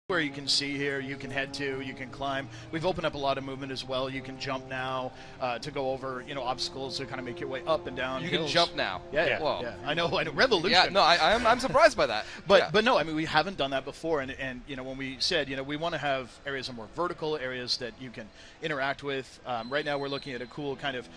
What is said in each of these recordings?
Where you can see here, you can head to, you can climb. We've opened up a lot of movement as well. You can jump now to go over, obstacles to kind of make your way up and down. You hills. can jump now. Yeah. I know. Revolution. Yeah, no, I'm surprised by that. But no, I mean, we haven't done that before. And when we said, we want to have areas that are more vertical, areas that you can interact with. Right now, we're looking at a cool kind of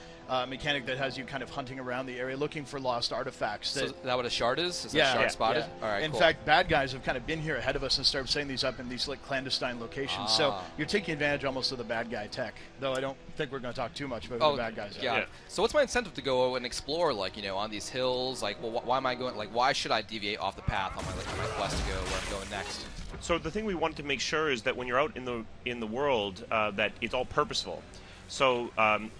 mechanic that has you kind of hunting around the area, looking for lost artifacts. So is that what a shard is? Is yeah, a shard spotted? Yeah. All right, in cool. fact, bad guys have kind of been here ahead of us and started setting these up in these like clandestine locations. So you're taking advantage almost of the bad guy tech. Though I don't think we're going to talk too much about the bad guys. Yeah. So what's my incentive to go and explore, like, on these hills? Like, well, why am I going? Like, why should I deviate off the path on my quest to go where I'm going next? So the thing we want to make sure is that when you're out in the world, that it's all purposeful. So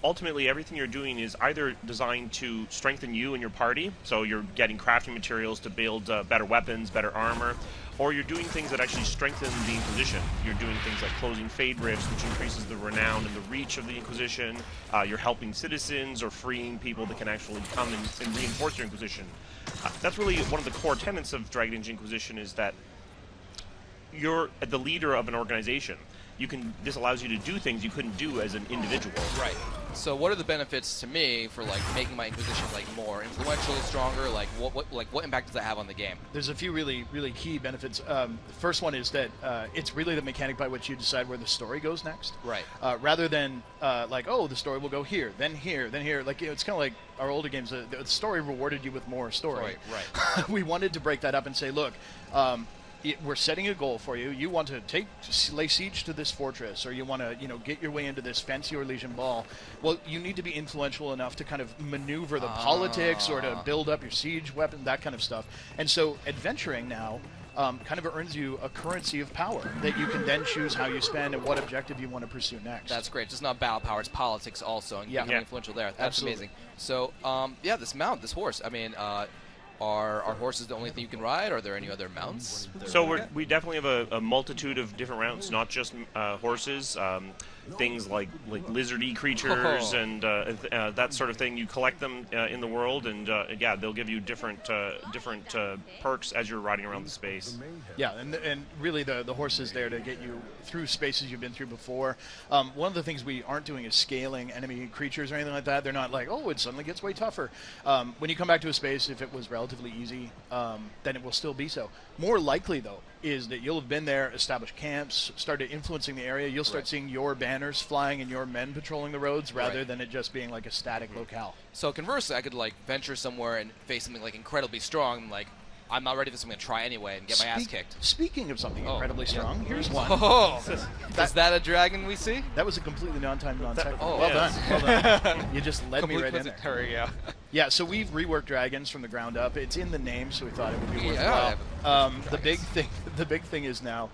ultimately, everything you're doing is either designed to strengthen you and your party, so you're getting crafting materials to build better weapons, better armor, or you're doing things that actually strengthen the Inquisition. You're doing things like closing Fade Rifts, which increases the renown and the reach of the Inquisition. You're helping citizens or freeing people that can actually come and reinforce your Inquisition. That's really one of the core tenets of Dragon Age Inquisition, is that you're the leader of an organization. This allows you to do things you couldn't do as an individual. Right. So what are the benefits to me for making my Inquisition more influential, stronger? What impact does that have on the game? There's a few really key benefits. The first one is that it's really the mechanic by which you decide where the story goes next. Right. Rather than the story will go here, then here, then here. It's kind of like our older games. The story rewarded you with more story. Right. We wanted to break that up and say, look. We're setting a goal for you. You want to lay siege to this fortress, or you want to, get your way into this fancy Orlesian ball. Well, you need to be influential enough to kind of maneuver the politics, or to build up your siege weapon, that kind of stuff. And so, adventuring now kind of earns you a currency of power that you can then choose how you spend and what objective you want to pursue next. That's great. It's not battle power; it's politics also, and becoming influential there. That's Absolutely. amazing. So, this horse. I mean. Are horses the only thing you can ride? Are there any other mounts? So we definitely have a multitude of different mounts, not just horses. Things like lizardy creatures and that sort of thing. You collect them in the world, and they'll give you different perks as you're riding around the space. Yeah, and really the horse is there to get you through spaces you've been through before. One of the things we aren't doing is scaling enemy creatures or anything like that. They're not like, oh, it suddenly gets way tougher. When you come back to a space, if it was relatively easy, then it will still be so. More likely, though, is that you'll have been there, established camps, started influencing the area. You'll start seeing your banners flying and your men patrolling the roads rather than it just being like a static locale. So conversely, I could venture somewhere and face something incredibly strong. I'm not ready for this. I'm going to try anyway and get my ass kicked. Speaking of something incredibly strong, here's one. Oh, is that a dragon we see? That was a completely non-timed, non-technical. Oh, well done. Well done. You just led me right in there. Hurry, yeah. Yeah, so we've reworked dragons from the ground up. It's in the name, so we thought it would be worthwhile. The big thing is now,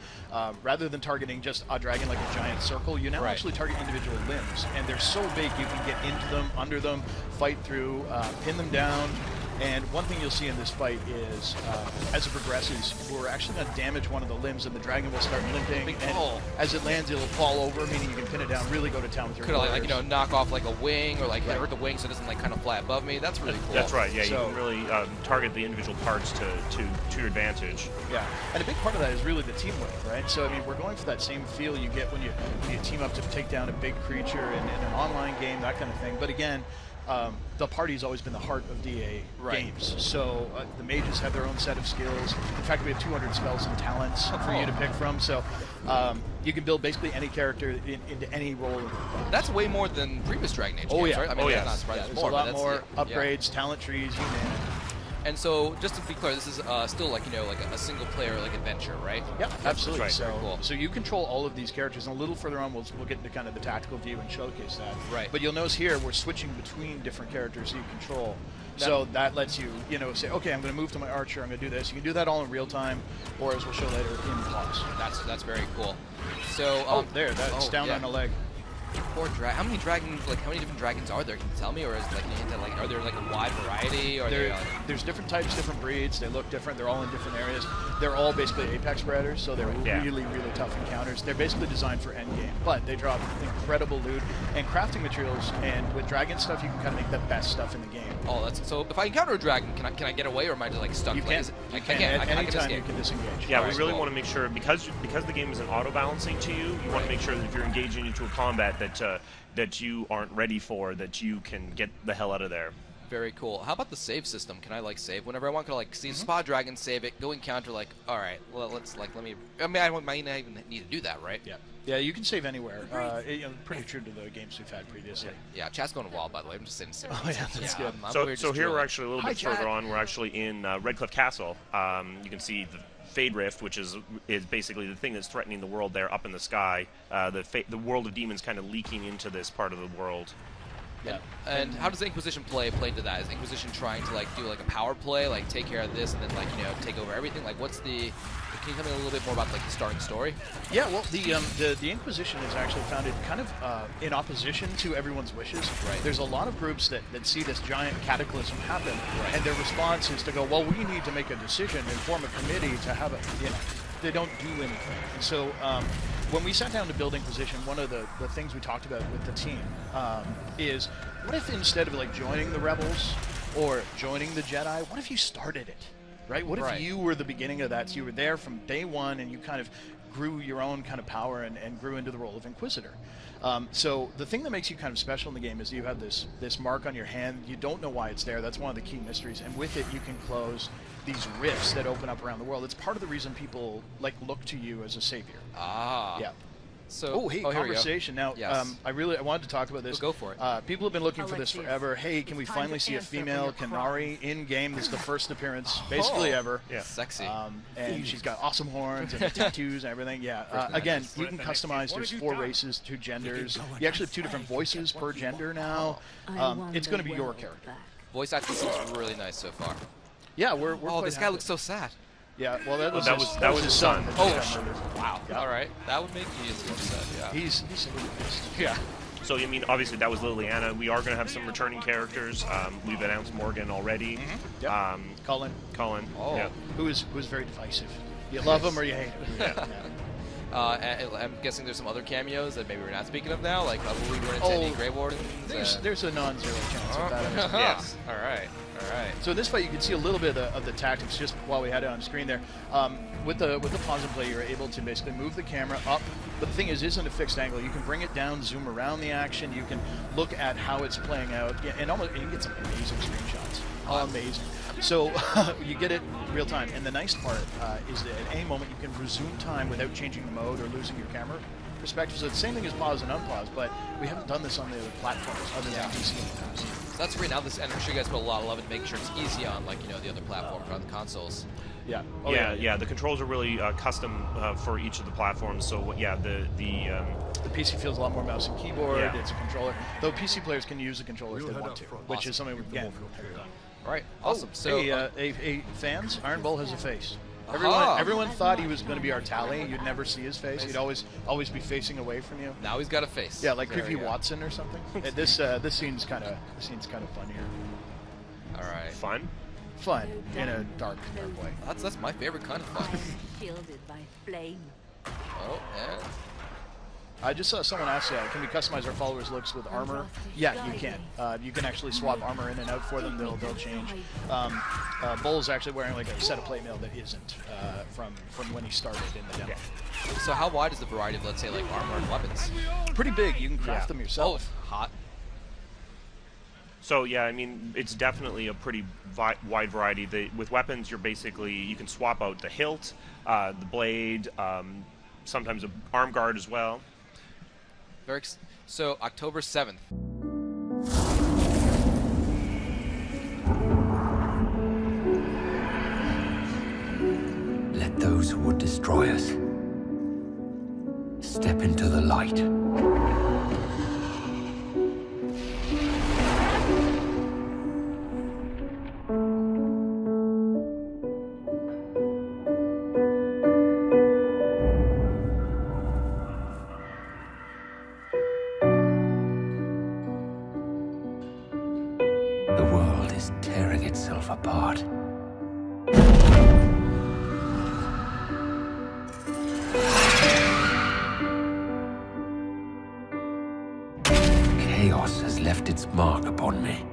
rather than targeting just a dragon like a giant circle, you now actually target individual limbs, and they're so big you can get into them, under them, fight through, pin them down. And one thing you'll see in this fight is, as it progresses, we're actually going to damage one of the limbs, and the dragon will start limping. And as it lands, it'll fall over, meaning you can pin it down. Really go to town with your Could I, knock off a wing, or hurt the wing so it doesn't kind of fly above me? That's really cool. That's right. Yeah, you can really target the individual parts to your advantage. Yeah, and a big part of that is really the teamwork, right? So I mean, we're going for that same feel you get when you team up to take down a big creature in an online game, that kind of thing. But again. The party's always been the heart of DA games. So the mages have their own set of skills. In fact, we have 200 spells and talents for you to pick from. So you can build basically any character into any role. That's way more than previous Dragon Age games, right? I mean, not surprised. There's a lot more upgrades, talent trees, you name it. And so, just to be clear, this is still a single player adventure, right? Yep, absolutely. Right. So, Very cool. So you control all of these characters, and a little further on, we'll get into kind of the tactical view and showcase that. Right. But you'll notice here we're switching between different characters you control. So that lets you, say, okay, I'm going to move to my archer, I'm going to do this. You can do that all in real time, or as we'll show later, in pause. That's very cool. So that's down on the leg. How many dragons? Like, how many different dragons are there? Can you tell me, or is like, are there like a wide variety? Or there's different types, different breeds. They look different. They're all in different areas. They're all basically apex predators, so they're really, really tough encounters. They're basically designed for endgame, but they drop incredible loot and crafting materials. And with dragon stuff, you can kind of make the best stuff in the game. Oh, that's so. If I encounter a dragon, can I get away, or am I just like stuck? You can. I can. Anytime you can disengage. Yeah, we really want to make sure because the game isn't auto balancing to you. You want to make sure that if you're engaging into a combat that you aren't ready for, that you can get the hell out of there. Very cool. How about the save system? Can I like save whenever I want? Can I like see spot dragon, save it, go encounter, like, all right, well, let me. I mean, I might not even need to do that, right? Yeah. Yeah, you can save anywhere. Pretty true to the games we've had previously. Yeah, chat's going wild, by the way. I'm just saying. Oh yeah, that's good. So here we're actually a little bit further on. We're actually in Redcliffe Castle. You can see the Fade Rift, which is basically the thing that's threatening the world there up in the sky. The world of demons kind of leaking into this part of the world. Yeah. And how does the Inquisition play into that? Is Inquisition trying to like do like a power play, like take care of this and then like take over everything? Like what's the? Can you tell me a little bit more about like the starting story? Yeah, well, the Inquisition is actually founded kind of in opposition to everyone's wishes. Right. There's a lot of groups that see this giant cataclysm happen, and their response is to go, well, we need to make a decision and form a committee to have they don't do anything. And so when we sat down to build Inquisition, one of the things we talked about with the team is, what if instead of like joining the rebels or joining the Jedi, what if you started it? Right? What if you were the beginning of that? So you were there from day one and you kind of grew your own kind of power and grew into the role of Inquisitor. So the thing that makes you kind of special in the game is you have this mark on your hand. You don't know why it's there. That's one of the key mysteries. And with it, you can close these rifts that open up around the world. It's part of the reason people like look to you as a savior. Ah. Yeah. So, conversation. Now, yes. I wanted to talk about this. Go for it. People have been looking for this forever. Hey, can we finally see a female Kenari in game? This is the first appearance, basically ever. Yeah. Sexy. And she's got awesome horns and tattoos and everything. Yeah. Again, you can customize. There's 4 races, 2 genders. You actually have 2 different voices per gender now. It's going to be your character. Voice acting seems really nice so far. Yeah, we're this guy looks so sad. Yeah, well, that was his son. Wow. Yeah. All right, that would make me a little sad. Yeah. He's a little pissed. Yeah. So I mean, obviously that was Liliana. We are going to have some returning characters. We've announced Morgan already. Yep. Colin. Oh. Yeah. Who is very divisive. You love him or you hate him. Yeah. I'm guessing there's some other cameos that maybe we're not speaking of now. Like, will we run into any Grey Wardens? There's a non-zero chance of that. Yes. All right. So in this fight, you can see a little bit of the tactics just while we had it on screen there. With the pause and play, you're able to basically move the camera up. But the thing isn't a fixed angle. You can bring it down, zoom around the action. You can look at how it's playing out, and you can get some amazing screenshots. Amazing. So you get it real time. And the nice part is that at any moment you can resume time without changing the mode or losing your camera perspective. So it's the same thing as pause and unpause, but we haven't done this on the other platforms other than PC in the past. So that's great. Now this, and I'm sure you guys put a lot of love into making sure it's easy on like the other platforms, on the consoles. Yeah. Yeah. The controls are really custom for each of the platforms. So the PC feels a lot more mouse and keyboard. Yeah. It's a controller. Though PC players can use the controller if they want to, which is something we've done. All right. Awesome. So fans, Iron Bull has a face. Everyone thought he was going to be our tally. You'd never see his face. He'd always be facing away from you. Now he's got a face. Yeah, like Creepy Watson or something. This scene's kind of fun here. All right. Fun in a dark way. That's my favorite kind of fun. Shielded by flame. Oh, yeah. I just saw someone ask, can we customize our followers' looks with armor? Yeah, you can. You can actually swap armor in and out for them. They'll change. Bull's actually wearing like a set of plate mail that isn't from when he started in the demo. Yeah. So how wide is the variety of, let's say, like armor and weapons? Pretty big. You can craft them yourself. Oh, hot. So yeah, I mean, it's definitely a pretty wide variety. With weapons, you can swap out the hilt, the blade, sometimes an arm guard as well. So October 7th. Let those who would destroy us step into the light. is tearing itself apart. Chaos has left its mark upon me.